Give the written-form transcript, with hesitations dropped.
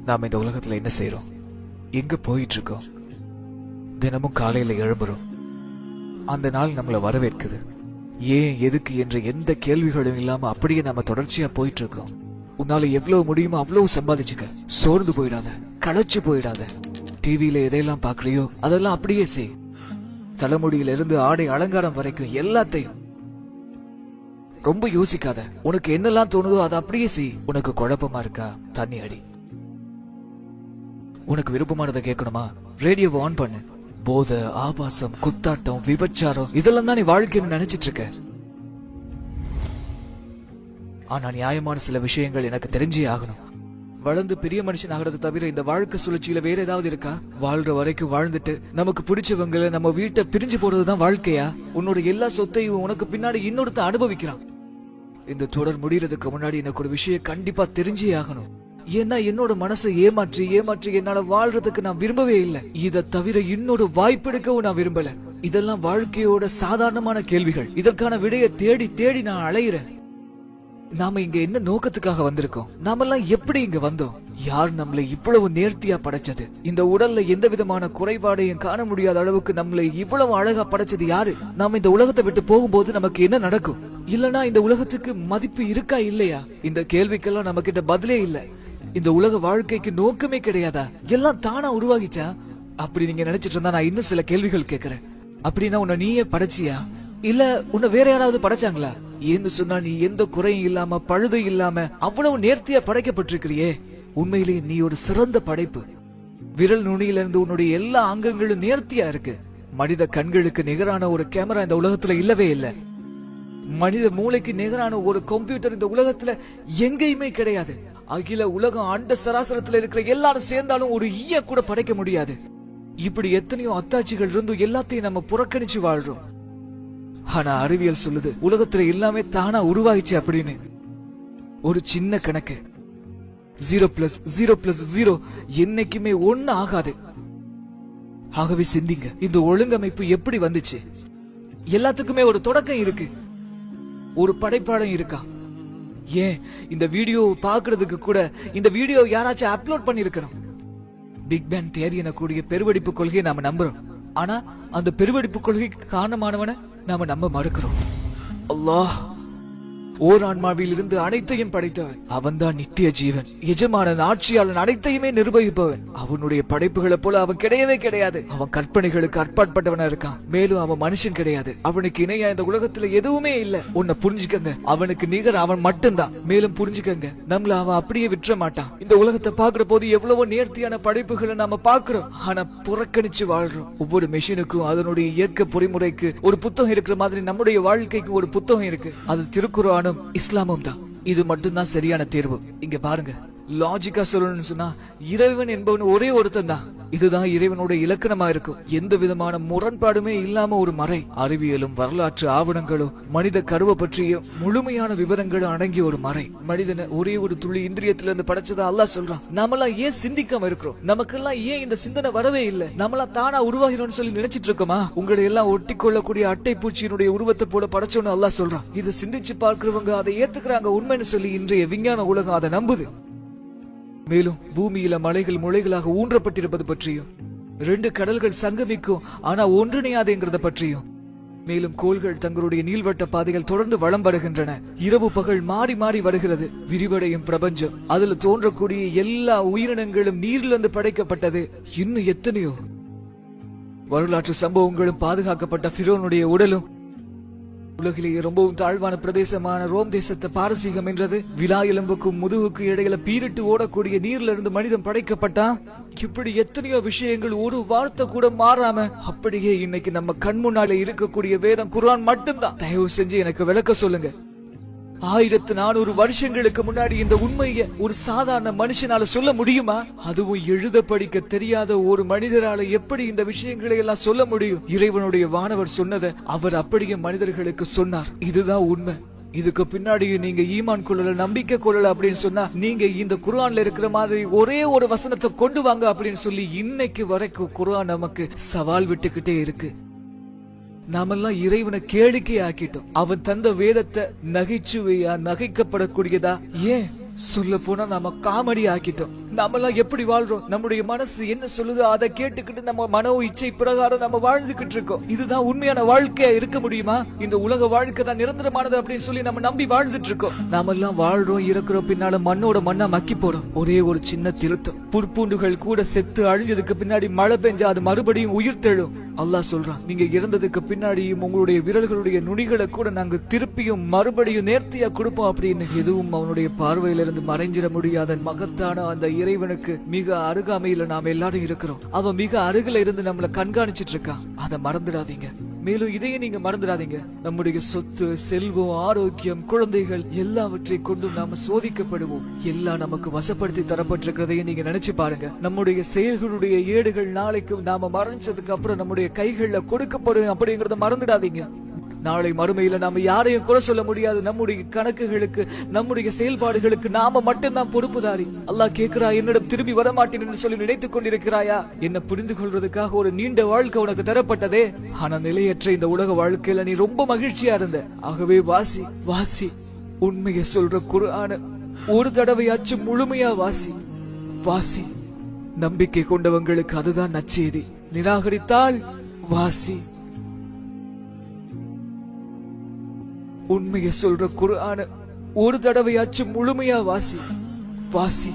நாம இந்த உலகத்துல என்ன செய்யறோம், எங்க போயிட்டு இருக்கோம்? தினமும் காலையில எழும்புறோம். அந்த நாள் நம்மள வரவேற்குது. ஏன் எதுக்கு என்ற எந்த கேள்விகளும் இல்லாம அப்படியே நாம தொடர்ச்சியா போயிட்டு இருக்கோம். உன்னால எவ்வளவு முடியுமோ அவ்வளவு சம்பாதிச்சுக்க. சோர்ந்து போயிடாத, களைச்சு போயிடாத. டிவியில எதையெல்லாம் பாக்குறியோ அதெல்லாம் அப்படியே செய். தலைமுடியில இருந்து ஆடை அலங்காரம் வரைக்கும் எல்லாத்தையும். ரொம்ப யோசிக்காத. உனக்கு என்னெல்லாம் தோணுதோ அதை அப்படியே செய். உனக்கு குழப்பமா இருக்கா, தண்ணி அடி. உனக்கு விருப்பமானதை கேட்கணுமா, ரேடியோவை ஆன் பண்ணு. போதை, ஆபாசம், குத்தாட்டம், விபச்சாரம் இதெல்லாம் தான் நீ வாழ்க்கைன்னு நினைச்சிட்டு இருக்க. ஆனா நியாயமான சில விஷயங்கள் எனக்கு தெரிஞ்சே ஆகணும். வளர்ந்து பெரிய மனுஷன் ஆகிறது தவிர இந்த வாழ்க்கை சுழற்சியில வேற ஏதாவது இருக்கா? வாழ்ற வரைக்கும் வாழ்ந்துட்டு நமக்கு பிடிச்சவங்களை நம்ம வீட்டை பிரிஞ்சு போறதுதான் வாழ்க்கையா? உன்னோட எல்லா சொத்தையும் உனக்கு பின்னாடி இன்னொருத்த அனுபவிக்கிறான். இந்த தொடர் முடியறதுக்கு முன்னாடி எனக்கு ஒரு விஷயம் கண்டிப்பா தெரிஞ்சே ஆகணும். ஏன்னா என்னோட மனசை ஏமாற்றி ஏமாற்றி என்னால வாழ்றதுக்கு நான் விரும்பவே இல்லை. இதை தவிர இன்னொரு வாய்ப்பெடுக்கவும் நான் விரும்பல. இதெல்லாம் வாழ்க்கையோட சாதாரணமான கேள்விகள். இதற்கான விடையை தேடி தேடி நான் அலையிறேன். நாம இங்க என்ன நோக்கத்துக்காக வந்திருக்கோம்? நாமெல்லாம் எப்படி இங்க வந்தோம்? யார் நம்மளை இவ்வளவு நேர்த்தியா படைச்சது? இந்த உடல்ல எந்த விதமான குறைபாடையும் காண முடியாத அளவுக்கு நம்மளை இவ்வளவு அழகா படைச்சது யாரு? நாம இந்த உலகத்தை விட்டு போகும்போது நமக்கு என்ன நடக்கும்? இல்லனா இந்த உலகத்துக்கு மதிப்பு இருக்கா இல்லையா? இந்த கேள்விக்கெல்லாம் நம்ம கிட்ட பதிலே இல்ல. இந்த உலக வாழ்க்கைக்கு நோக்கமே கிடையாதா? எல்லாம் தானா உருவாகிச்சா? அப்படி நீங்க நினைச்சிட்டு இருந்தா நான் இன்னும் சில கேள்விகள் கேட்கிறேன். அப்படின்னா உன்னை நீயே படைச்சியா, இல்ல உன்னை வேற யாராவது படைச்சாங்களா? ஏன்னு சொன்னா நீ எந்த குறையும் இல்லாம பழுது இல்லாம அவ்வளவு நேர்த்தியா படைக்கப்பட்டிருக்கிறியே. உண்மையிலேயே நீ ஒரு சிறந்த படைப்பு. விரல் நுனியில இருந்து உன்னுடைய எல்லா அங்கங்களும் நேர்த்தியா இருக்கு. மனித கண்களுக்கு நிகரான ஒரு கேமரா இந்த உலகத்துல இல்லவே இல்லை. மனித மூளைக்கு நிகரான ஒரு கம்ப்யூட்டர் இந்த உலகத்துல எங்கேயுமே கிடையாது. அகில உலகம் அண்ட சராசரத்துல இருக்கிற எல்லாரும் சேர்ந்தாலும் ஒரு ஈய கூட படைக்க முடியாது. இப்படி எத்தனையோ அத்தாட்சிகள் இருந்தும் எல்லாத்தையும் நம்ம புறக்கணிச்சு வாழ்றோம். ஆனா அறிவியல் சொல்லுது உலகத்துல எல்லாமே தானா உருவாயிச்சு அப்படின்னு. ஒரு சின்ன கணக்கு, 0+0+0 என்னைக்குமே 1 ஆகாது. ஆகவே சிந்திங்க, இந்த ஒழுங்கமைப்பு எப்படி வந்துச்சு? எல்லாத்துக்குமே ஒரு தொடக்கம் இருக்கு, ஒரு படைப்பாளம் இருக்கா? ஏன் இந்த வீடியோ பாக்குறதுக்கு கூட இந்த வீடியோ யாராச்சும் அப்லோட் பண்ணிருக்கணும். பிக் பேங் தியரி எனக்கூடிய பெருவெடிப்பு கொள்கையை நாம நம்புறோம். ஆனா அந்த பெருவெடிப்பு கொள்கைக்கு காரணமானவன நாம நம்ப மறுக்கிறோம். அல்லாஹ் ஓர் ஆன்மாவில் இருந்து அனைத்தையும் படைத்தவன். அவன் தான் நித்திய ஜீவன், எஜமானன், ஆட்சியாளன், அனைத்தையுமே நிர்வகிப்பவன். அவனுடைய படைப்புகளை போல அவன் கிடையவே கிடையாது. அவன் கற்பனைகளுக்கு அற்பாற்பட்டவனா இருக்கான். மேலும் அவன் மனுஷன் கிடையாது. அவனுக்கு இணையா இந்த உலகத்துல எதுவுமே இல்ல. உன்னை புரிஞ்சுக்கங்க, அவனுக்கு நிகர் அவன் மட்டும்தான். மேலும் புரிஞ்சுக்கங்க, நம்மள அவன் அப்படியே விட்டுற மாட்டான். இந்த உலகத்தை பாக்குற போது எவ்வளவோ நேர்த்தியான படைப்புகளை நாம பாக்குறோம், ஆனா புறக்கணிச்சு வாழ்றோம். ஒவ்வொரு மெஷினுக்கும் அதனுடைய இயற்கை பொறிமுறைக்கு ஒரு புத்தகம் இருக்கிற மாதிரி நம்முடைய வாழ்க்கைக்கு ஒரு புத்தகம் இருக்கு. அது திருக்குர்ஆன், இஸ்லாமும் தான். இது மட்டும்தான் சரியான தேர்வு. இங்க பாருங்க, லாஜிக்கா சொல்லணும்னு சொன்னா இறைவன் என்பவன் ஒரே ஒருத்தன் தான். இதுதான் இறைவனோட இலக்கணமா இருக்கும். எந்த விதமான முரண்பாடுமே இல்லாம ஒரு மறை. அறிவியலும் வரலாற்று ஆவணங்களும் மனித கருவை பற்றிய முழுமையான விவரங்களும் அடங்கிய ஒரு மறை. மனிதனை ஒரே ஒரு துளி இந்திரியத்துல இருந்து படைச்சதா அல்லாஹ் சொல்றான். நம்மளாம் ஏன் சிந்திக்காம இருக்கிறோம்? நமக்கெல்லாம் ஏன் இந்த சிந்தனை வரவே இல்லை? நம்மளாம் தானா உருவாகிறோம்னு சொல்லி நினைச்சிட்டு இருக்கோமா? உங்களை எல்லாம் ஒட்டி கொள்ளக்கூடிய அட்டை பூச்சியினுடைய உருவத்தை போல படைச்சோன்னு அல்லாஹ் சொல்றான். இதை சிந்திச்சு பார்க்கிறவங்க அதை ஏத்துக்கிறாங்க உண்மைன்னு சொல்லி இன்றைய விஞ்ஞான உலகம் அதை நம்புது. மேலும் பூமியில மலைகள் முளைகளாக ஊன்றப்பட்டிருப்பது பற்றியும், 2 கடல்கள் சங்கமிக்கும் ஆனா ஒன்றிணையாதுங்கிறத பற்றியும், மேலும் கோள்கள் தங்களுடைய நீள்வட்ட பாதைகள் தொடர்ந்து வளம் வருகின்றன. இரவு பகல் மாறி மாறி வருகிறது. விரிவடையும் பிரபஞ்சம், அதுல தோன்றக்கூடிய எல்லா உயிரினங்களும் நீரிலிருந்து படைக்கப்பட்டது. இன்னும் எத்தனையோ வரலாற்று சம்பவங்களும் பாதுகாக்கப்பட்ட ஃபிரௌனுடைய உடலும், உலகிலேயே ரொம்பவும் தாழ்வான பிரதேசமான ரோம் தேசத்தை பாரசீகம் என்றது. விலா எலும்புக்கும் முதுகுக்கு இடையில பீரிட்டு ஓடக்கூடிய நீர்ல இருந்து மனிதன் படைக்கப்பட்டான். இப்படி எத்தனையோ விஷயங்கள் ஒரு வார்த்தை கூட மாறாம அப்படியே இன்னைக்கு நம்ம கண் முன்னாலே இருக்கக்கூடிய வேதம் குர்ஆன் மட்டும்தான். தயவு செஞ்சு எனக்கு விளக்க சொல்லுங்க. 1400 வருஷங்களுக்கு முன்னாடி இந்த உண்மையை ஒரு சாதாரண மனுஷனால சொல்ல முடியுமா? அதுவும் எழுத படிக்க தெரியாத ஒரு மனிதரால எப்படி இந்த விஷயங்களை எல்லாம் சொல்ல முடியும்? இறைவனுடைய வானவர் சொன்னதை அவர் அப்படியே மனிதர்களுக்கு சொன்னார். இதுதான் உண்மை. இதுக்கு பின்னாடி நீங்க ஈமான் கொள்ளல, நம்பிக்கை கொள்ளல அப்படின்னு சொன்னா நீங்க இந்த குர்ஆன்ல இருக்கிற மாதிரி ஒரே ஒரு வசனத்தை கொண்டு வாங்க அப்படின்னு சொல்லி இன்னைக்கு வரைக்கும் குர்ஆன் நமக்கு சவால் விட்டுக்கிட்டே இருக்கு. நாமெல்லாம் இறைவனை கேளிக்கை ஆக்கிட்டோம். அவன் தந்த வேதத்தை நகைச்சுவையா, நகைக்கப்படக்கூடியதா, ஏன் சொல்ல போனா நாம காமெடி ஆக்கிட்டோம். நாமெல்லாம் எப்படி வாழ்றோம்? நம்முடைய மனசு என்ன சொல்லுதோ அதை கேட்டுக்கிட்டு நம்ம மனோ இச்சை பிரகாரம் நம்ம வாழ்ந்துகிட்டு இருக்கோம். இதுதான் உண்மையான வாழ்க்கையா இருக்க முடியுமா? இந்த உலக வாழ்க்கை தான் நிரந்தரமானது அப்படின்னு சொல்லி நம்ம நம்பி வாழ்ந்துட்டு இருக்கோம். நாமெல்லாம் வாழ்றோம், இருக்கிறோம், பின்னால மண்ணோட மண்ணா மக்கி போறோம். ஒரே ஒரு சின்ன திருத்தம், புற்பூண்டுகள் கூட செத்து அழிஞ்சதுக்கு பின்னாடி மழை பெஞ்சா அது மறுபடியும் உயிர் தெழும். அல்லாஹ் சொல்றான், நீங்க இறந்ததுக்கு பின்னாடியும் உங்களுடைய விரல்களுடைய நுனிகளை கூட நாங்க திருப்பியும் மறுபடியும் நேர்த்தியா கொடுப்போம் அப்படின்னு. எதுவும் அவனுடைய பார்வையிலிருந்து மறைஞ்சிட முடியாத மகத்தான அந்த இறைவனுக்கு மிக அருகாமையில நாம எல்லாரும் இருக்கிறோம். அவன் மிக அருகில இருந்து நம்மள கண்காணிச்சிட்டு இருக்கான். அதை மறந்துடாதீங்க. மேலும் இதையே நீங்க மறந்துடாதீங்க, நம்முடைய சொத்து, செல்வம், ஆரோக்கியம், குழந்தைகள் எல்லாவற்றை கொண்டு நாம சோதிக்கப்படுவோம். எல்லாம் நமக்கு வசப்படுத்தி தரப்பட்டிருக்கிறதையும் நீங்க நினைச்சு பாருங்க. நம்முடைய செயல்களுடைய ஏடுகள் நாளைக்கு நாம மறைஞ்சதுக்கு அப்புறம் நம்முடைய கைகள்ல கொடுக்கப்படும் அப்படிங்கறத மறந்துடாதீங்க. நாளை மறுமையில நாம யாரையும் குறை சொல்ல முடியாது. நம்முடைய கணக்குகளுக்கு, நம்முடைய செயல்பாடுகளுக்கு நாம மட்டும்தான் பொறுப்புதாரி. அல்லாஹ் கேட்கிறா, என்னிடம் திரும்பி வரமாட்டேன் என்று சொல்லி நினைத்துக் கொண்டிருக்கிறாயா? என்ன புரிந்து கொள்றதுக்காக ஒரு நீண்ட வாழ்க்கை உனக்கு தரப்பட்டதே. ஆனா நிலையற்ற இந்த உலக வாழ்க்கையில நீ ரொம்ப மகிழ்ச்சியா இருந்த. ஆகவே வாசி வாசி, உண்மையை சொல்ற குர்ஆன ஒரு தடவையாச்சும் முழுமையா வாசி வாசி. நம்பிக்கை கொண்டவங்களுக்கு அதுதான் நற்செய்தி. நிராகரித்தால் வாசி. உண்மையை சொல்ற குர்ஆன ஒரு தடவையாச்சும் முழுமையா வாசி வாசி.